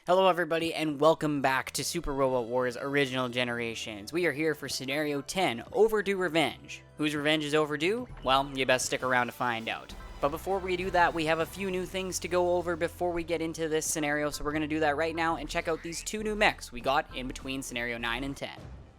Hello everybody and welcome back to Super Robot Wars Original Generations. We are here for Scenario 10, Overdue Revenge. Whose revenge is overdue? Well, you best stick around to find out. But before we do that, we have a few new things to go over before we get into this scenario, so we're going to do that right now and check out these two new mechs we got in between Scenario 9 and 10.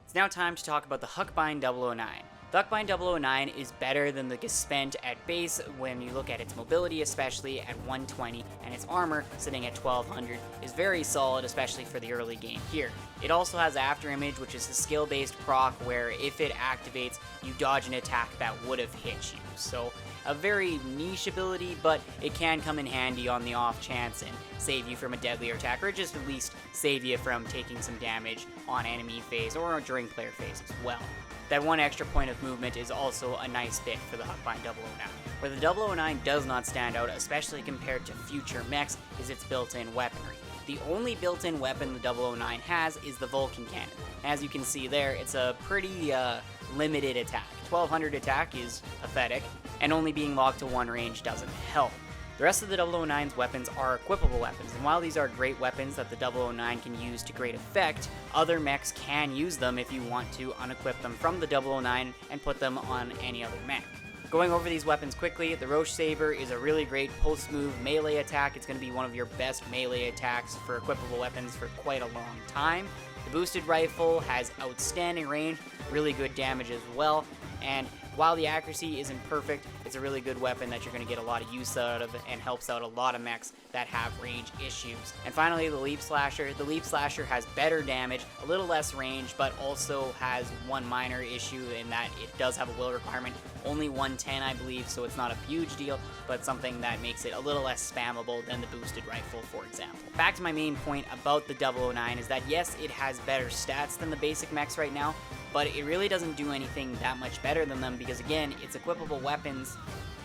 It's now time to talk about the Huckbind 009. The Huckbind 009 is better than the Gespent at base when you look at its mobility, especially at 120, and its armor, sitting at 1200, is very solid, especially for the early game here. It also has After Image, which is a skill-based proc where if it activates, you dodge an attack that would have hit you. So a very niche ability, but it can come in handy on the off chance and save you from a deadlier attack, or just at least save you from taking some damage on enemy phase or during player phase as well. That one extra point of movement is also a nice bit for the Huckbind 009. Where the 009 does not stand out, especially compared to future mechs, is its built-in weaponry. The only built-in weapon the 009 has is the Vulcan Cannon. As you can see there, it's a pretty limited attack. 1200 attack is pathetic, and only being locked to one range doesn't help. The rest of the 009's weapons are equipable weapons, and while these are great weapons that the 009 can use to great effect, other mechs can use them if you want to unequip them from the 009 and put them on any other mech. Going over these weapons quickly, the Roche Saber is a really great post-move melee attack. It's going to be one of your best melee attacks for equipable weapons for quite a long time. The Boosted Rifle has outstanding range, really good damage as well, and while the accuracy isn't perfect, it's a really good weapon that you're going to get a lot of use out of and helps out a lot of mechs that have range issues. And finally, the Leap Slasher. The Leap Slasher has better damage, a little less range, but also has one minor issue in that it does have a will requirement, only 110 I believe, so it's not a huge deal, but something that makes it a little less spammable than the Boosted Rifle, for example. Back to my main point about the 009 is that yes, it has better stats than the basic mechs right now, but it really doesn't do anything that much better than them because, again, its equipable weapons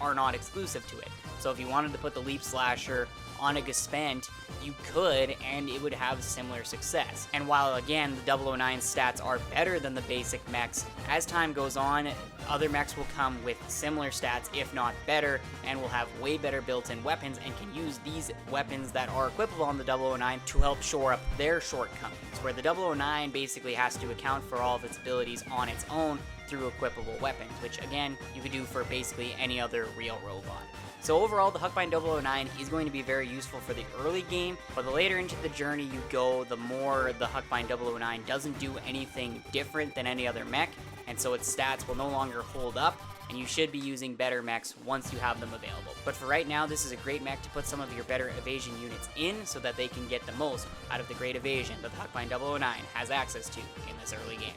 are not exclusive to it. So if you wanted to put the Leap Slasher on a Gespent, you could, and it would have similar success. And while, again, the 009's stats are better than the basic mechs, as time goes on, other mechs will come with similar stats, if not better, and will have way better built-in weapons and can use these weapons that are equipable on the 009 to help shore up their shortcomings, where the 009 basically has to account for all of its abilities on its own through equipable weapons, which, again, you could do for basically any other real robot. So overall, the Huckbind 009 is going to be very useful for the early game, but the later into the journey you go, the more the Huckbind 009 doesn't do anything different than any other mech, and so its stats will no longer hold up, and you should be using better mechs once you have them available. But for right now, this is a great mech to put some of your better evasion units in so that they can get the most out of the great evasion that the Huckbind 009 has access to in this early game.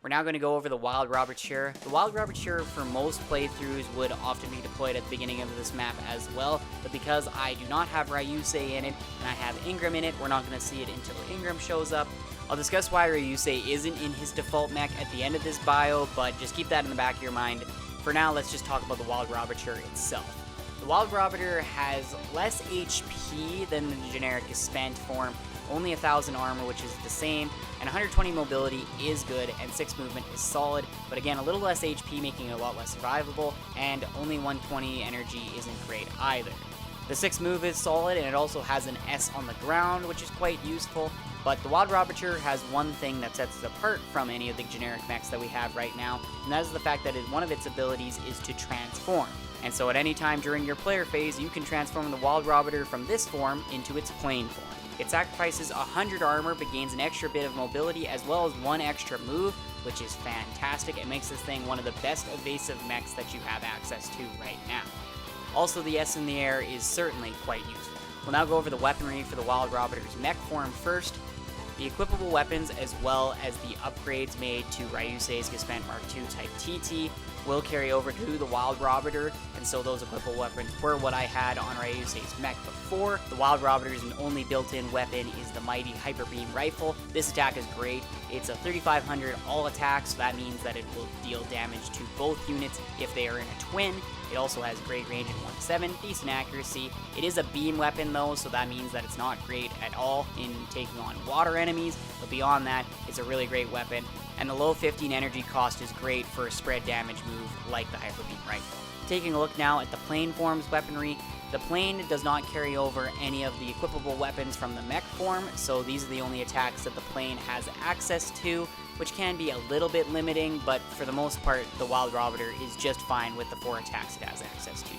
We're now going to go over the Wild Roberture. The Wild Roberture for most playthroughs would often be deployed at the beginning of this map as well, but because I do not have Ryusei in it and I have Ingram in it, we're not going to see it until Ingram shows up. I'll discuss why Ryusei isn't in his default mech at the end of this bio, but just keep that in the back of your mind. For now, let's just talk about the Wild Roberture itself. The Wild Roberture has less HP than the generic Gespent form, only 1000 armor, which is the same, and 120 mobility is good, and 6 movement is solid, but again, a little less HP, making it a lot less survivable, and only 120 energy isn't great either. The 6 move is solid, and it also has an S on the ground, which is quite useful, but the Wild Roberture has one thing that sets it apart from any of the generic mechs that we have right now, and that is the fact that one of its abilities is to transform. And so at any time during your player phase, you can transform the Wild Roberture from this form into its plane form. It sacrifices 100 armor but gains an extra bit of mobility as well as 1 extra move, which is fantastic. It makes this thing one of the best evasive mechs that you have access to right now. Also, the S in the air is certainly quite useful. We'll now go over the weaponry for the Wild Roberture's mech form first. The equipable weapons as well as the upgrades made to Ryusei's Gespent Mark II Type TT will carry over to the Wild Roberture, and so those equipable weapons were what I had on Ryusei's mech before. The Wild Roberture's only built-in weapon is the mighty Hyper Beam Rifle. This attack is great. It's a 3500 all attack, so that means that it will deal damage to both units if they are in a twin. It also has great range in 1.7, decent accuracy. It is a beam weapon though, so that means that it's not great at all in taking on water enemies, but beyond that, it's a really great weapon. And the low 15 energy cost is great for a spread damage move like the Hyper Beam Rifle. Taking a look now at the Plane Form's weaponry, The plane does not carry over any of the equipable weapons from the mech form, so these are the only attacks that the plane has access to, which can be a little bit limiting, but for the most part, the Wild Robiter is just fine with the 4 attacks it has access to.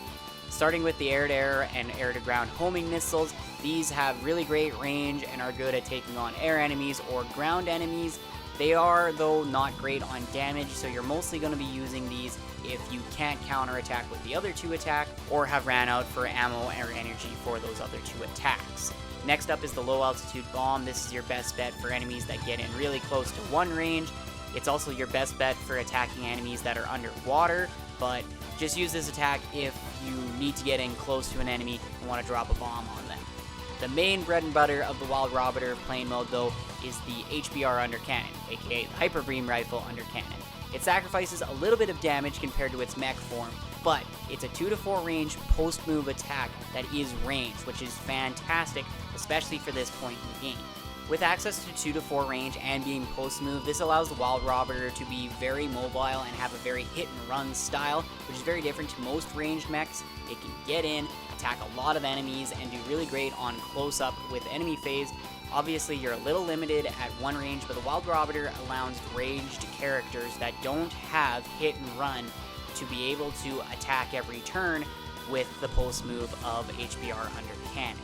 Starting with the air-to-air and air-to-ground homing missiles, these have really great range and are good at taking on air enemies or ground enemies. They are, though, not great on damage, so you're mostly going to be using these if you can't counterattack with the other 2 attacks or have ran out for ammo or energy for those other 2 attacks. Next up is the low altitude bomb. This is your best bet for enemies that get in really close to 1 range. It's also your best bet for attacking enemies that are underwater, but just use this attack if you need to get in close to an enemy and want to drop a bomb on them. The main bread and butter of the Wild Robiter plane mode, though, is the HBR undercannon, aka the Hyper Beam Rifle undercannon. It sacrifices a little bit of damage compared to its mech form, but it's a 2 to 4 range post-move attack that is ranged, which is fantastic, especially for this point in the game. With access to 2 to 4 range and being post-move, this allows the Wild Robiter to be very mobile and have a very hit-and-run style, which is very different to most ranged mechs. It can get in, attack a lot of enemies, and do really great on close-up with enemy phase. Obviously, you're a little limited at 1 range, but the Wild Robiter allows ranged characters that don't have hit and run to be able to attack every turn with the post-move of HBR undercannon.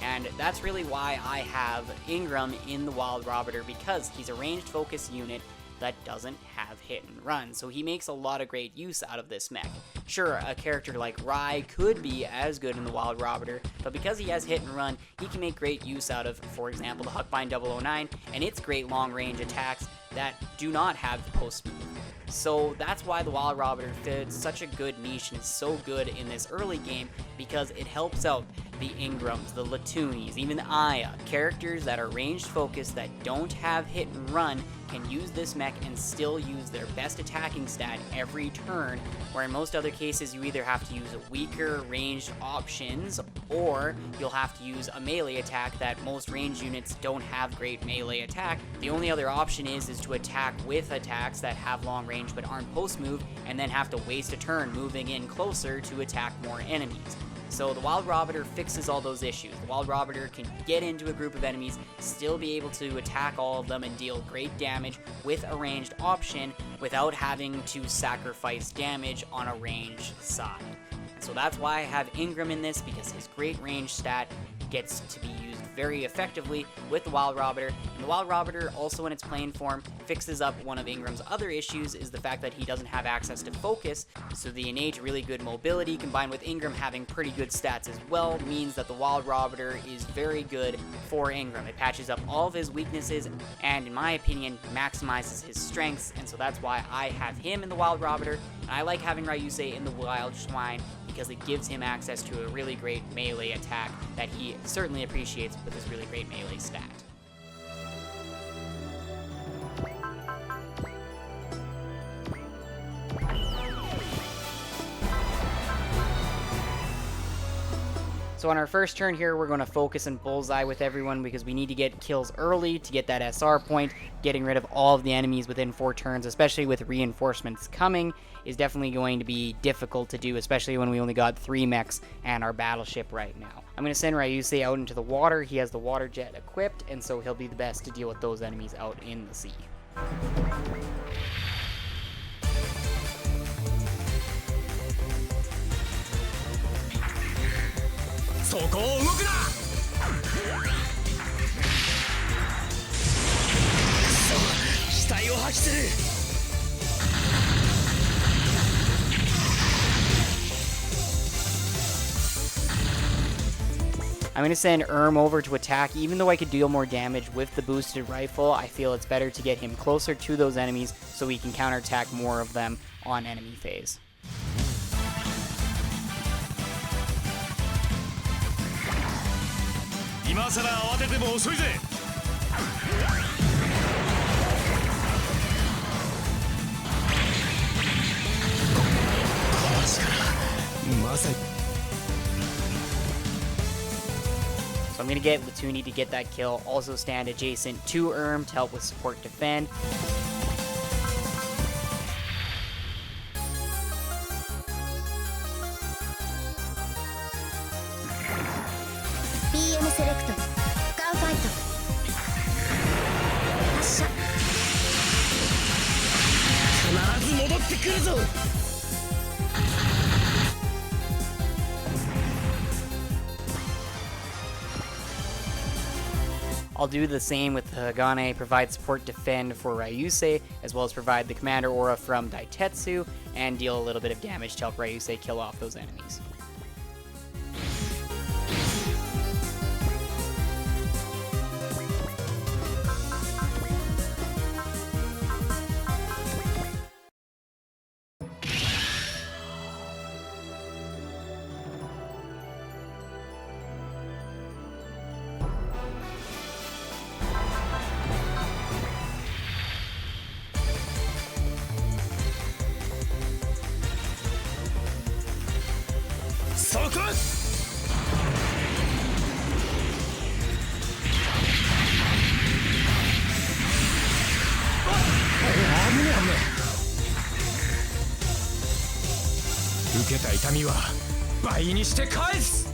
And that's really why I have Ingram in the Wild Robiter, because he's a ranged focus unit that doesn't have hit and run, so he makes a lot of great use out of this mech. Sure, a character like Rai could be as good in the Wild Robiter, but because he has hit and run, he can make great use out of, for example, the Huckbind 009 and its great long range attacks that do not have the post move. So that's why the Wild Robiter fits such a good niche and is so good in this early game, because it helps out the Ingrams, the Latunes, even the Aya. Characters that are ranged focused that don't have hit and run can use this mech and still use their best attacking stat every turn, where in most other cases you either have to use weaker ranged options or you'll have to use a melee attack that most ranged units don't have great melee attack. The only other option is to attack with attacks that have long range but aren't post move, and then have to waste a turn moving in closer to attack more enemies. So the Wild Robiter fixes all those issues. The Wild Robiter can get into a group of enemies, still be able to attack all of them and deal great damage with a ranged option without having to sacrifice damage on a ranged side. And so that's why I have Ingram in this, because his great range stat gets to be used very effectively with the Wild Robiter. And the Wild Robiter, also in its plane form, fixes up one of Ingram's other issues, is the fact that he doesn't have access to focus, so the innate really good mobility combined with Ingram having pretty good stats as well means that the Wild Robiter is very good for Ingram. It patches up all of his weaknesses and, in my opinion, maximizes his strengths, and so that's why I have him in the Wild Robiter. And I like having Ryusei in the Wild Schwein because it gives him access to a really great melee attack that he certainly appreciates with his really great melee stat. So on our first turn here, we're going to focus and bullseye with everyone because we need to get kills early to get that SR point. Getting rid of all of the enemies within 4 turns, especially with reinforcements coming, is definitely going to be difficult to do, especially when we only got 3 mechs and our battleship right now. I'm going to send Ryusei out into the water. He has the water jet equipped, and so he'll be the best to deal with those enemies out in the sea. I'm going to send Irm over to attack. Even though I could deal more damage with the boosted rifle, I feel it's better to get him closer to those enemies so we can counterattack more of them on enemy phase. So I'm going to get Latune to get that kill, also stand adjacent to Irm to help with support defend. ってくるぞ。I'll do the same with Hagane, provide support defend for Ryusei, as well as provide the commander aura from Daitetsu, and deal a little bit of damage to help Ryusei kill off those enemies.受けた痛みは倍にして返す。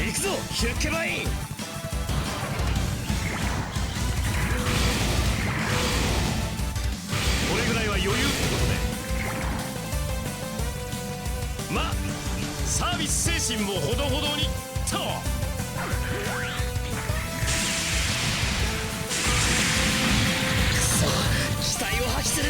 行くぞヒュッケバイン。これぐらいは余裕ってことで、まあサービス精神もほどほどにと。くそ、期待を発揮する。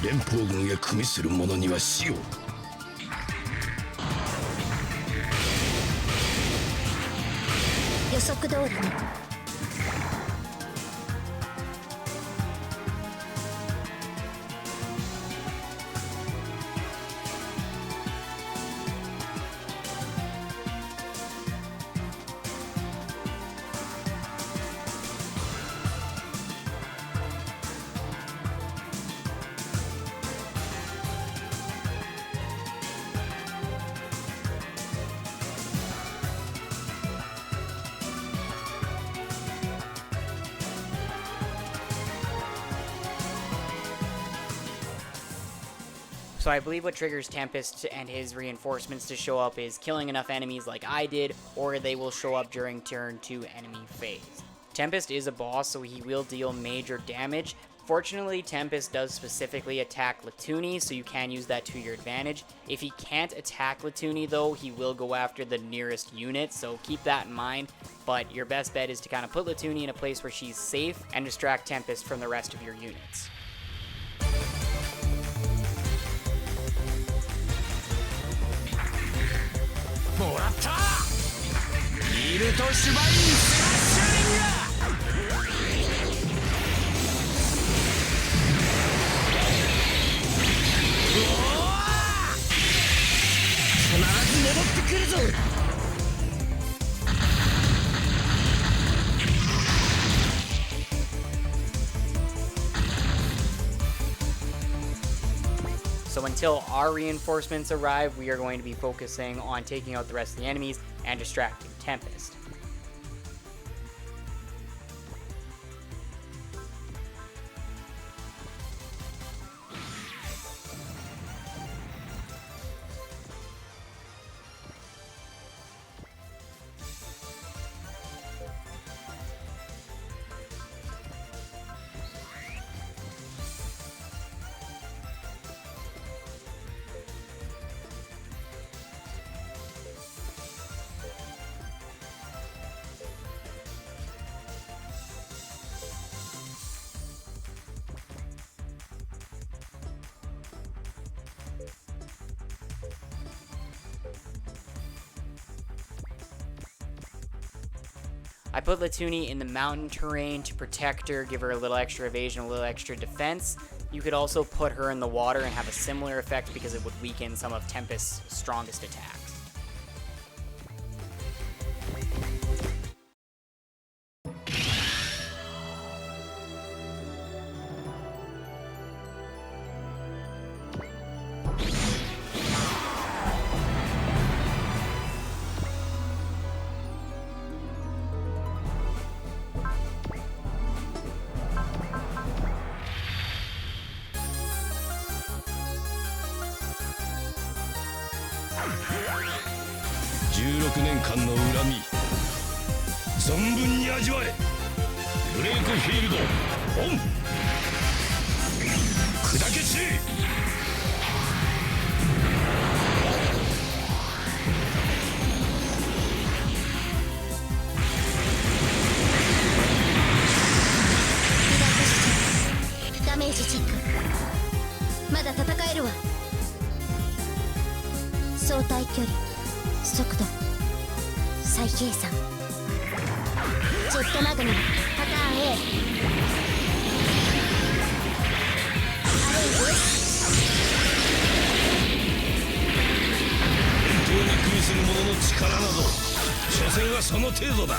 連邦軍へ組みする者には死を。予測通りに。So I believe what triggers Tempest and his reinforcements to show up is killing enough enemies like I did, or they will show up during turn 2 enemy phase. Tempest is a boss, so he will deal major damage. Fortunately, Tempest does specifically attack Latune, so you can use that to your advantage. If he can't attack Latune though, he will go after the nearest unit, so keep that in mind. But your best bet is to kind of put Latune in a place where she's safe and distract Tempest from the rest of your units. もらった。ビルトシュバインスラッシャリング。So until our reinforcements arrive, we are going to be focusing on taking out the rest of the enemies and distracting Tempest. I put Latune in the mountain terrain to protect her, give her a little extra evasion, a little extra defense. You could also put her in the water and have a similar effect because it would weaken some of Tempest's strongest attacks.16年間の恨み存分に味わえ。ブレイクフィールドオン。砕け散れ。ダメージチェック。まだ戦えるわ。相対距離、速度、再計算。ジェットマグナムパターン A。 アレイブ。本当に苦する者の力など所詮はその程度だ。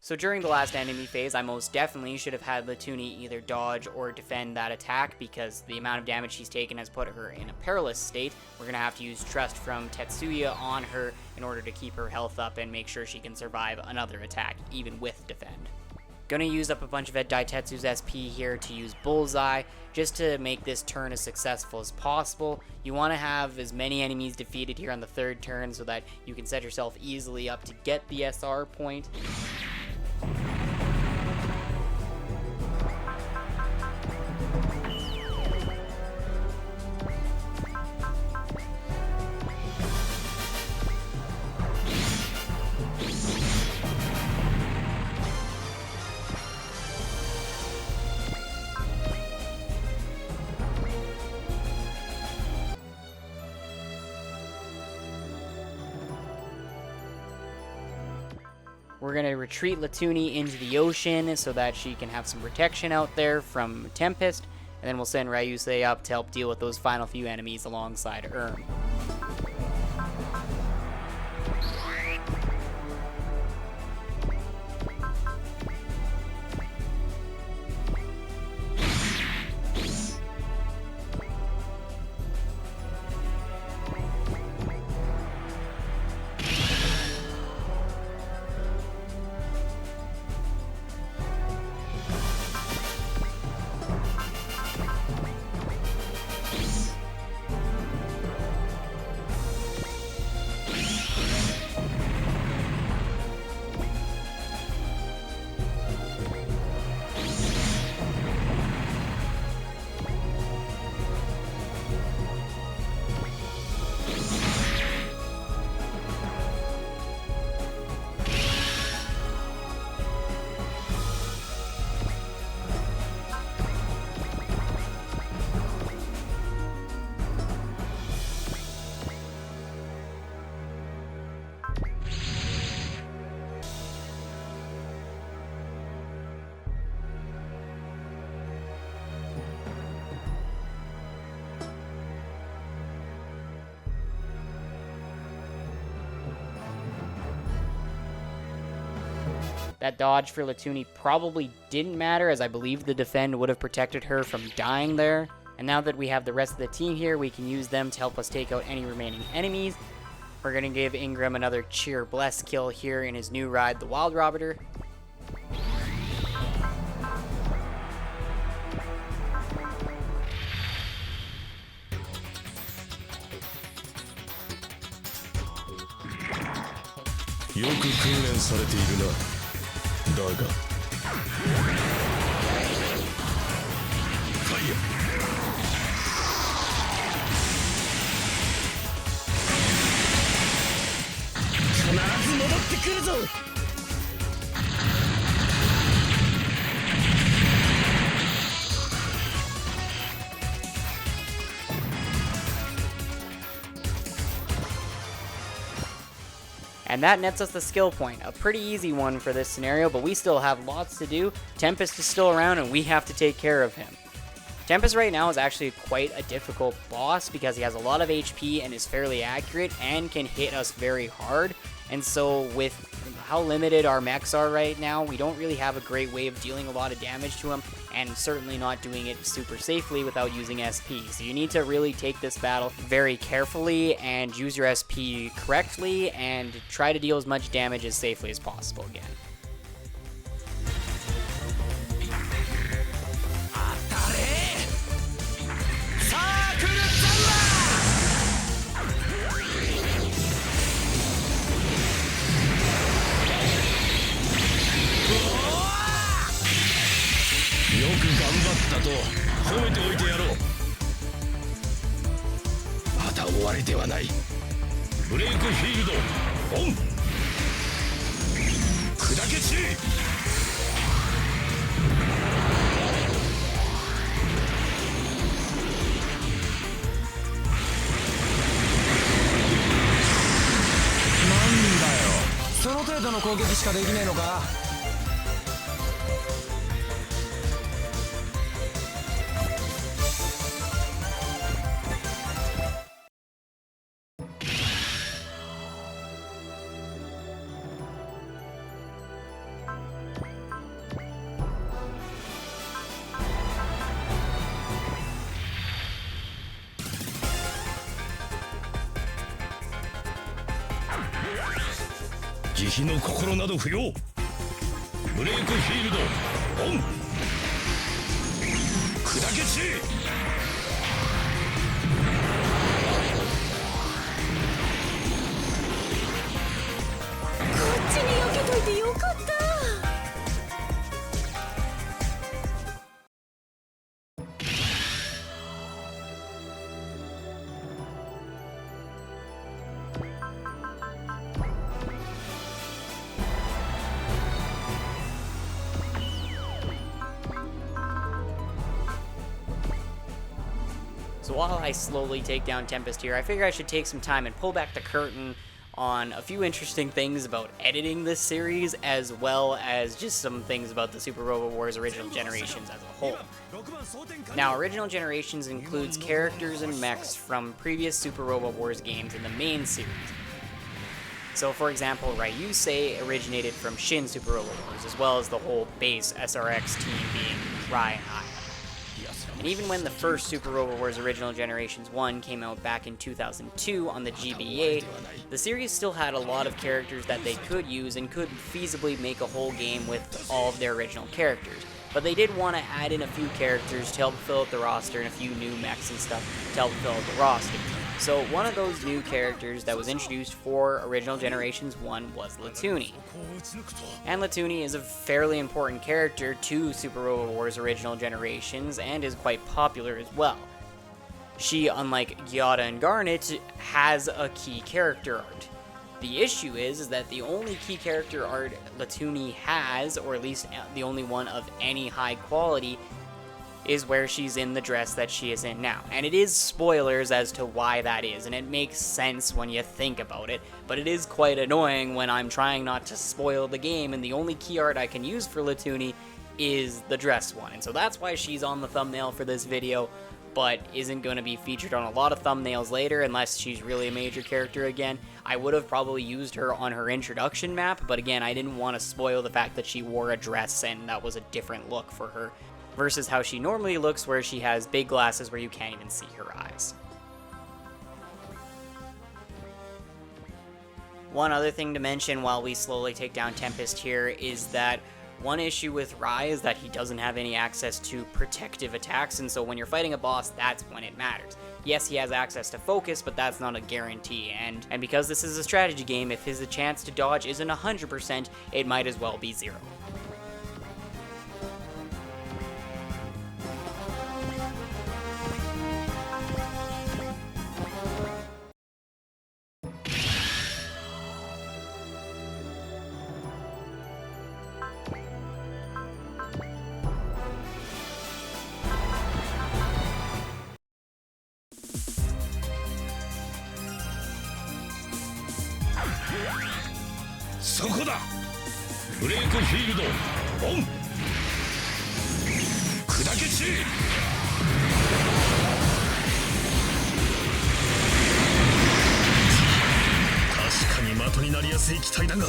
So during the last enemy phase, I most definitely should have had Latune either dodge or defend that attack because the amount of damage she's taken has put her in a perilous state. We're going to have to use Trust from Tetsuya on her in order to keep her health up and make sure she can survive another attack, even with defend. Gonna use up a bunch of Daitetsu's SP here to use Bullseye, just to make this turn as successful as possible. You want to have as many enemies defeated here on the third turn so that you can set yourself easily up to get the SR point. We're going to retreat Latune into the ocean so that she can have some protection out there from Tempest, and then we'll send Ryusei up to help deal with those final few enemies alongside Irm. That dodge for Latune probably didn't matter, as I believe the defend would have protected her from dying there. And now that we have the rest of the team here, we can use them to help us take out any remaining enemies. We're going to give Ingram another Cheer Bless kill here in his new ride, the Wild Robber. And that nets us the skill point. A pretty easy one for this scenario, but we still have lots to do. Tempest is still around, and we have to take care of him. Tempest right now is actually quite a difficult boss because he has a lot of HP and is fairly accurate and can hit us very hard. And so with how limited our mechs are right now, we don't really have a great way of dealing a lot of damage to him, and certainly not doing it super safely without using SP. So you need to really take this battle very carefully and use your SP correctly and try to deal as much damage as safely as possible again. So while I slowly take down Tempest here, I figure I should take some time and pull back the curtain on a few interesting things about editing this series, as well as just some things about the Super Robot Wars Original Generations as a whole. Now, Original Generations includes characters and mechs from previous Super Robot Wars games in the main series. So, for example, Ryusei originated from Shin Super Robot Wars, as well as the whole base SRX team being Rai and Aya. And even when the first Super Robot Wars Original Generations 1 came out back in 2002 on the GBA, the series still had a lot of characters that they could use and could feasibly make a whole game with all of their original characters. But they did want to add in a few characters to help fill out the roster and a few new mechs and stuff to help fill out the roster. So one of those new characters that was introduced for Original Generations 1 was Latune. And Latune is a fairly important character to Super Robot Wars Original Generations and is quite popular as well. She, unlike Gyata and Garnet, has a key character art. The issue is that the only key character art Latune has, or at least the only one of any high quality, is where she's in the dress that she is in now. And it is spoilers as to why that is, and it makes sense when you think about it, but it is quite annoying when I'm trying not to spoil the game, and the only key art I can use for Latune is the dress one. And so that's why she's on the thumbnail for this video, but isn't going to be featured on a lot of thumbnails later unless she's really a major character again. I would have probably used her on her introduction map, but again, I didn't want to spoil the fact that she wore a dress and that was a different look for her versus how she normally looks, where she has big glasses where you can't even see her eyes. One other thing to mention while we slowly take down Tempest here is that one issue with Rai is that he doesn't have any access to protective attacks, and so when you're fighting a boss, that's when it matters. Yes, he has access to focus, but that's not a guarantee, and because this is a strategy game, if his chance to dodge isn't 100%, it might as well be 0.そこだ。ブレイクフィールドオン。砕け散れ。確かに的になりやすい機体だが。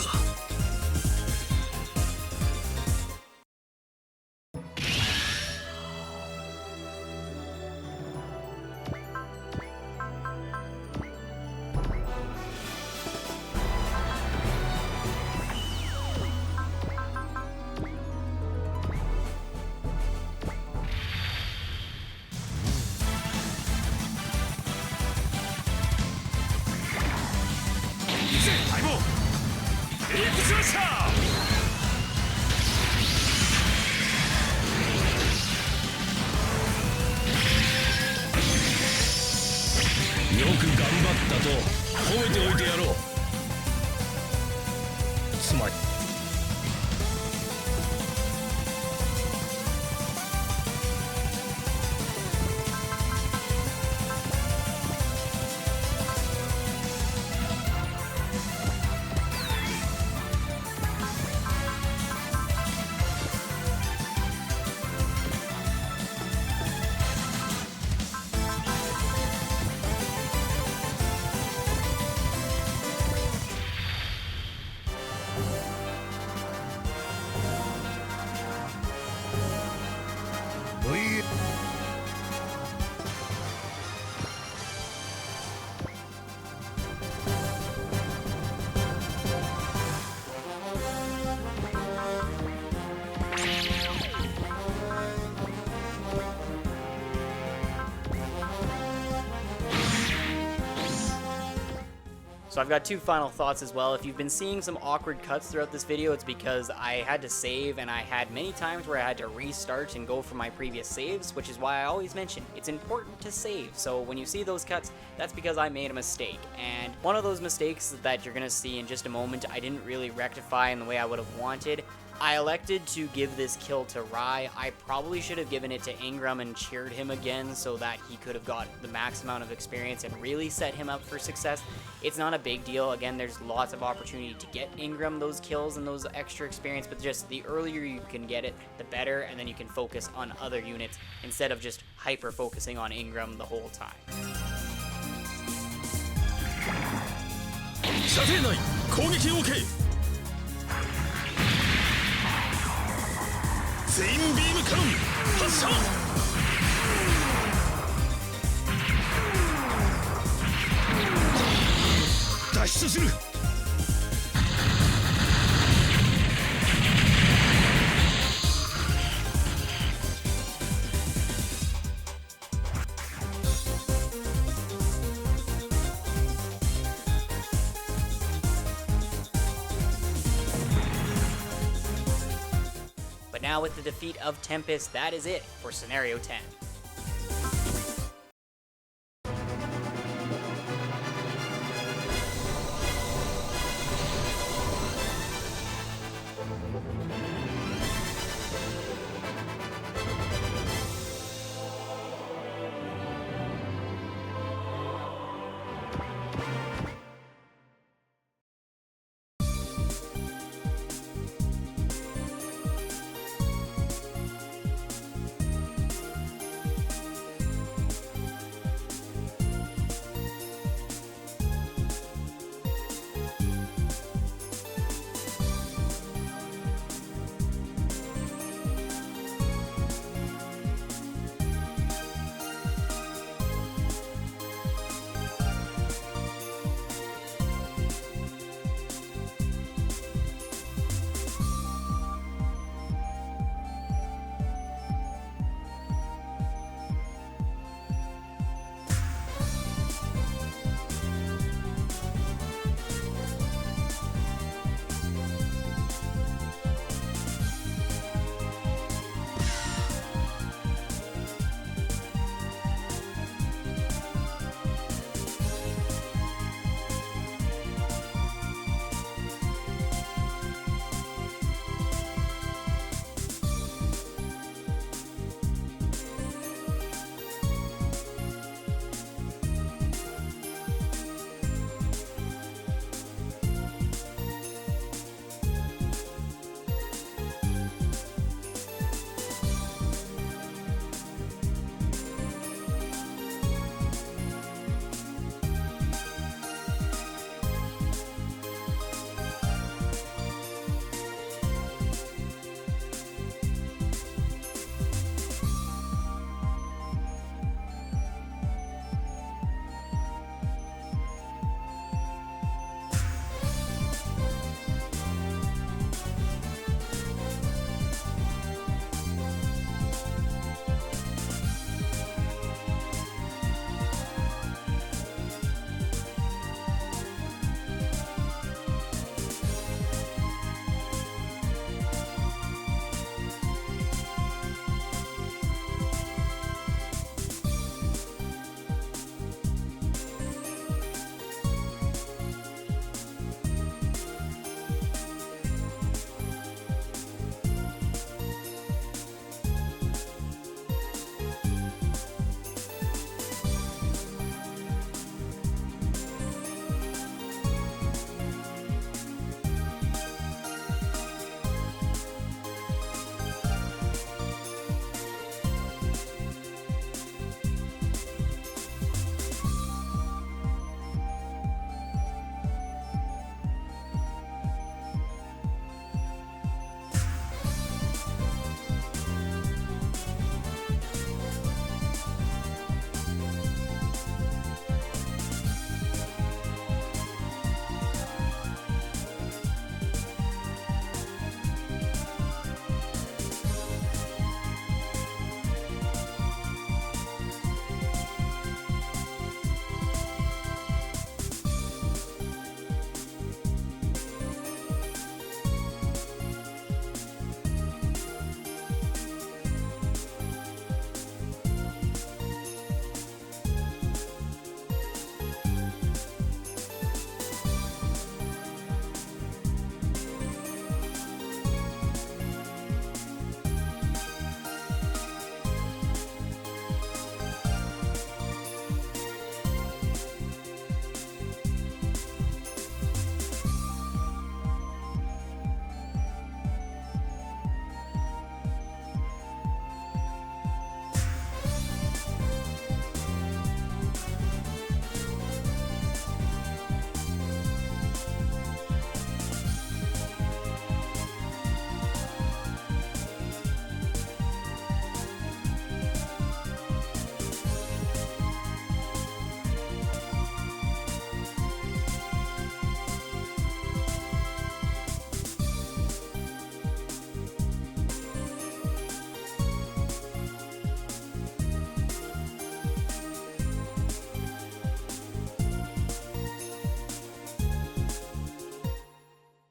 よく頑張ったと褒めておいてやろう。つまりSo I've got two final thoughts as well. If you've been seeing some awkward cuts throughout this video, it's because I had to save, and I had many times where I had to restart and go for my previous saves, which is why I always mention it's important to save. So when you see those cuts, that's because I made a mistake. And one of those mistakes that you're gonna see in just a moment, I didn't really rectify in the way I would have wanted. I elected to give this kill to Rai. I probably should have given it to Ingram and cheered him again so that he could have got the max amount of experience and really set him up for success. It's not a big deal. Again, there's lots of opportunity to get Ingram those kills and those extra experience, but just the earlier you can get it, the better, and then you can focus on other units instead of just hyper-focusing on Ingram the whole time. 射程内攻撃 OK。 ツインビームカノン発射。脱出する。Now with the defeat of Tempest, that is it for Scenario 10.